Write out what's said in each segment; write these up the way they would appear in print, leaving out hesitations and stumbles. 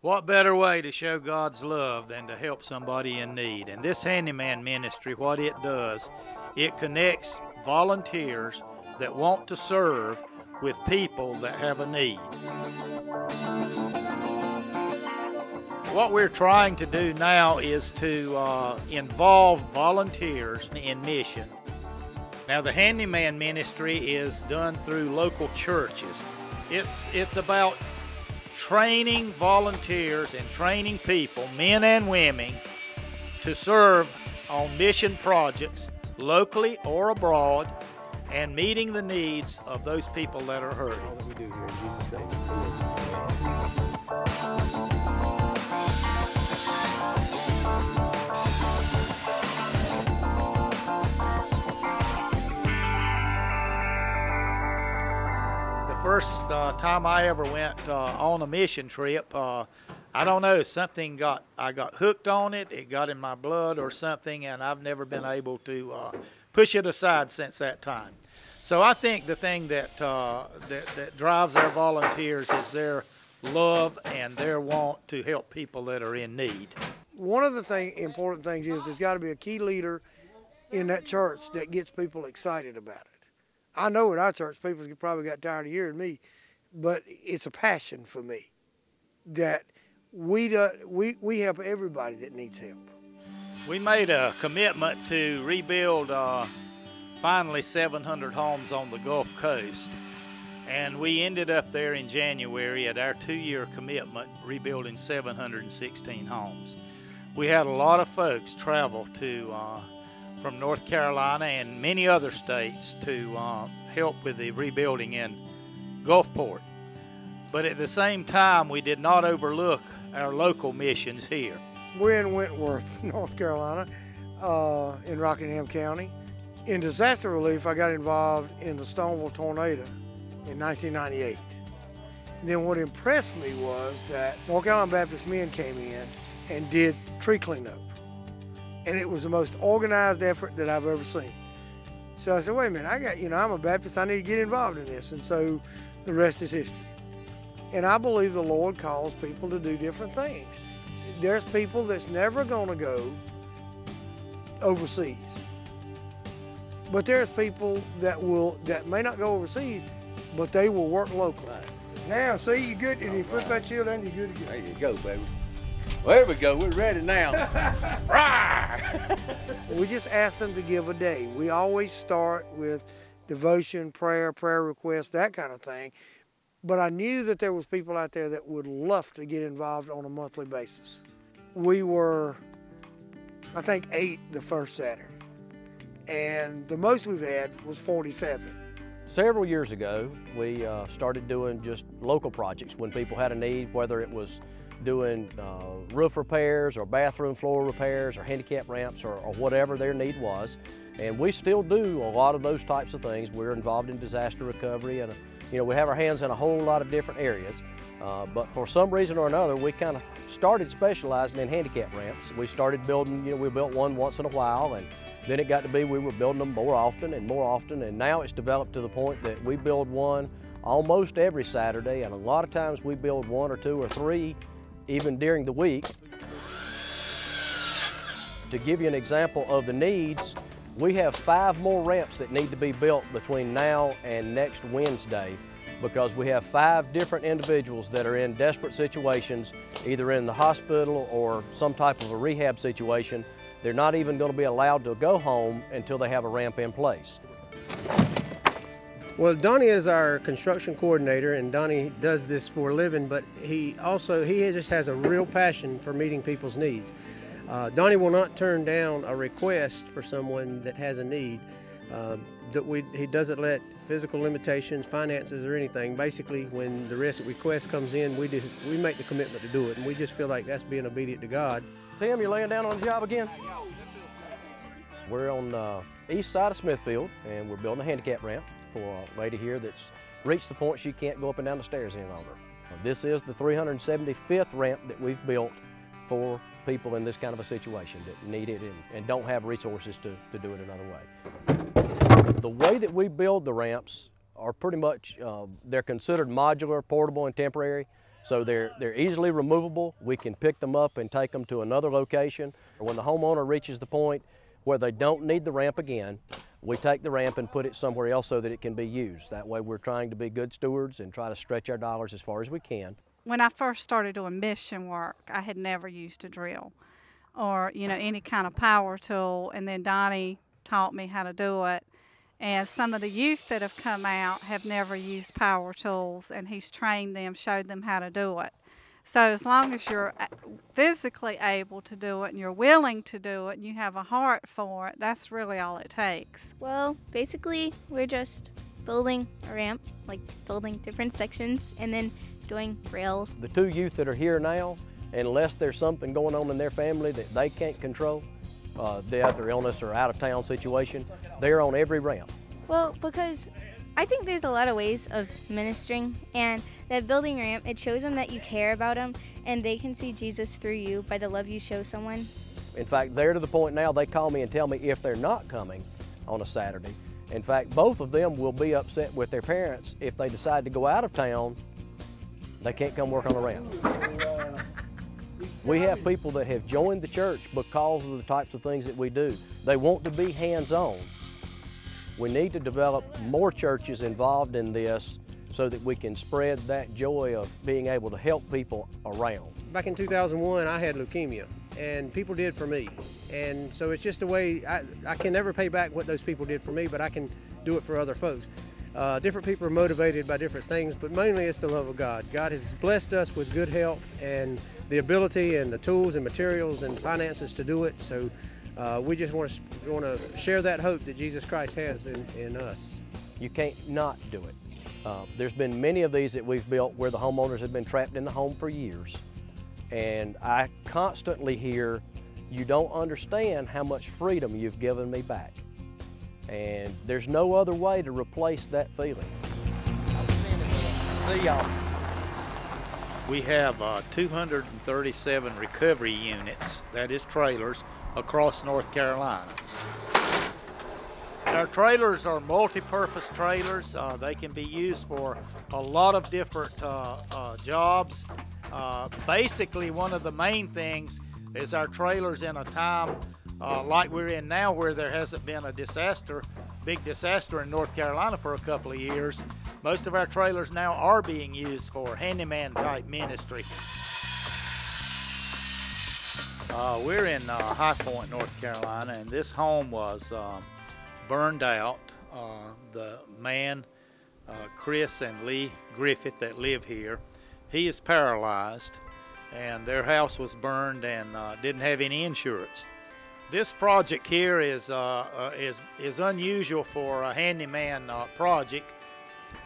What better way to show God's love than to help somebody in need? And this Handyman Ministry, what it does, it connects volunteers that want to serve with people that have a need. What we're trying to do now is to involve volunteers in mission. Now, the Handyman Ministry is done through local churches. It's about training volunteers and training people, men and women, to serve on mission projects locally or abroad and meeting the needs of those people that are hurting. All that we do here in Jesus' name. First time I ever went on a mission trip, I don't know, I got hooked on it, it got in my blood or something, and I've never been able to push it aside since that time. So I think the thing that drives our volunteers is their love and their want to help people that are in need. One of the important things is there's got to be a key leader in that church that gets people excited about it. I know at our church people probably got tired of hearing me, but it's a passion for me that we help everybody that needs help. We made a commitment to rebuild finally 700 homes on the Gulf Coast, and we ended up there in January at our 2-year commitment rebuilding 716 homes. We had a lot of folks travel to from North Carolina and many other states to help with the rebuilding in Gulfport. But at the same time, we did not overlook our local missions here. We're in Wentworth, North Carolina, in Rockingham County. In disaster relief, I got involved in the Stoneville tornado in 1998. And then what impressed me was that North Carolina Baptist men came in and did tree cleanup. And it was the most organized effort that I've ever seen. So I said, wait a minute, I'm a Baptist, I need to get involved in this. And so the rest is history. And I believe the Lord calls people to do different things. There's people that's never gonna go overseas. But there's people that may not go overseas, but they will work locally. Right. Now, see, you're good, and you flip that shield and you're good to go. There you go, baby. Well, there we go, we're ready now. We just ask them to give a day. We always start with devotion, prayer requests, that kind of thing. But I knew that there was people out there that would love to get involved on a monthly basis. We were, I think, 8 the first Saturday. And the most we've had was 47. Several years ago, we started doing just local projects when people had a need, whether it was doing roof repairs or bathroom floor repairs or handicap ramps or whatever their need was. And we still do a lot of those types of things. We're involved in disaster recovery and we have our hands in a whole lot of different areas. But for some reason or another, we kind of started specializing in handicap ramps. We started building, we built one once in a while, and then it got to be we were building them more often, and now it's developed to the point that we build one almost every Saturday, and a lot of times we build 1 or 2 or 3 even during the week. To give you an example of the needs, we have 5 more ramps that need to be built between now and next Wednesday, because we have 5 different individuals that are in desperate situations, either in the hospital or some type of a rehab situation. They're not even going to be allowed to go home until they have a ramp in place. Well, Donnie is our construction coordinator, and Donnie does this for a living, but he just has a real passion for meeting people's needs. Donnie will not turn down a request for someone that has a need. He doesn't let physical limitations, finances, or anything. Basically, when the request comes in, we make the commitment to do it, and we just feel like that's being obedient to God. Tim, you're laying down on the job again? We're on the east side of Smithfield, and we're building a handicap ramp for a lady here that's reached the point she can't go up and down the stairs any longer. This is the 375th ramp that we've built for people in this kind of a situation that need it and don't have resources to do it another way. The way that we build the ramps are pretty much, they're considered modular, portable, and temporary. So they're easily removable. We can pick them up and take them to another location. When the homeowner reaches the point where they don't need the ramp again, we take the ramp and put it somewhere else so that it can be used. That way we're trying to be good stewards and try to stretch our dollars as far as we can. When I first started doing mission work, I had never used a drill or, any kind of power tool, and then Donnie taught me how to do it. And some of the youth that have come out have never used power tools, and he's trained them, showed them how to do it. So as long as you're physically able to do it and you're willing to do it and you have a heart for it, that's really all it takes. Well, basically, we're just building a ramp, like building different sections, and then doing rails. The two youth that are here now, unless there's something going on in their family that they can't control, death or illness or out-of-town situation, they're on every ramp. Well, because I think there's a lot of ways of ministering, and that building ramp, it shows them that you care about them, and they can see Jesus through you by the love you show someone. In fact, they're to the point now they call me and tell me if they're not coming on a Saturday. In fact, both of them will be upset with their parents if they decide to go out of town, they can't come work on the ramp. We have people that have joined the church because of the types of things that we do. They want to be hands-on. We need to develop more churches involved in this so that we can spread that joy of being able to help people around. Back in 2001, I had leukemia, and people did for me. And so it's just a way, I can never pay back what those people did for me, but I can do it for other folks. Different people are motivated by different things, but mainly it's the love of God. God has blessed us with good health and the ability and the tools and materials and finances to do it. So we just want to share that hope that Jesus Christ has in us. You can't not do it. There's been many of these that we've built where the homeowners have been trapped in the home for years. And I constantly hear, you don't understand how much freedom you've given me back. And there's no other way to replace that feeling. See y'all. We have 237 recovery units, that is trailers, across North Carolina. Our trailers are multi-purpose trailers. They can be used for a lot of different jobs. Basically, one of the main things is our trailers in a time like we're in now, where there hasn't been a big disaster in North Carolina for a couple of years. Most of our trailers now are being used for handyman type ministry. We're in High Point, North Carolina, and this home was burned out. The man, Chris and Lee Griffith, that live here, he is paralyzed, and their house was burned and didn't have any insurance. This project here is unusual for a handyman project,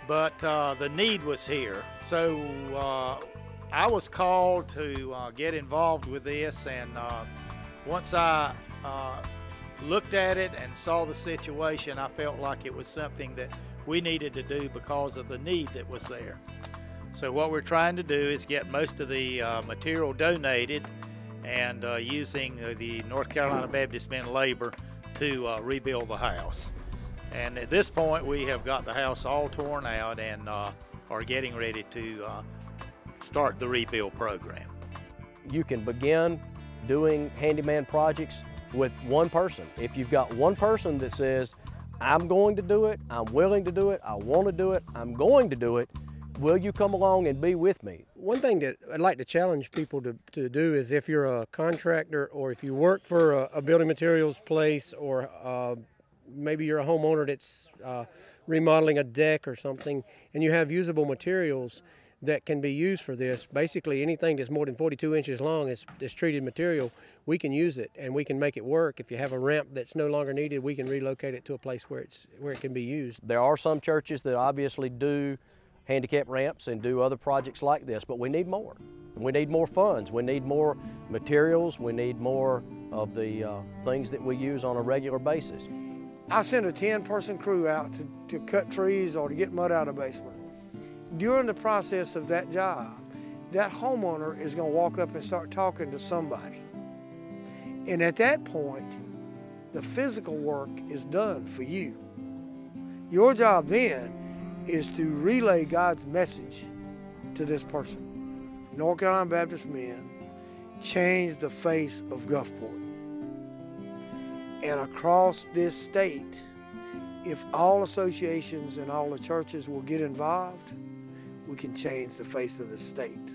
but the need was here. So I was called to get involved with this, and once I looked at it and saw the situation, I felt like it was something that we needed to do because of the need that was there. So what we're trying to do is get most of the material donated, and using the North Carolina Baptist Men Labor to rebuild the house. And at this point, we have got the house all torn out and are getting ready to start the rebuild program. You can begin doing handyman projects with one person. If you've got one person that says, I'm going to do it, I'm willing to do it, I want to do it, I'm going to do it, will you come along and be with me? One thing that I'd like to challenge people to do is, if you're a contractor or if you work for a building materials place, or maybe you're a homeowner that's remodeling a deck or something, and you have usable materials that can be used for this. Basically anything that's more than 42 inches long is treated material. We can use it and we can make it work. If you have a ramp that's no longer needed, we can relocate it to a place where it can be used. There are some churches that obviously do handicap ramps and do other projects like this, but we need more. We need more funds, we need more materials, we need more of the things that we use on a regular basis. I send a 10-person crew out to cut trees or to get mud out of the basement. During the process of that job, that homeowner is going to walk up and start talking to somebody. And at that point, the physical work is done for you. Your job then is to relay God's message to this person. North Carolina Baptist men changed the face of Gulfport. And across this state, if all associations and all the churches will get involved, we can change the face of the state.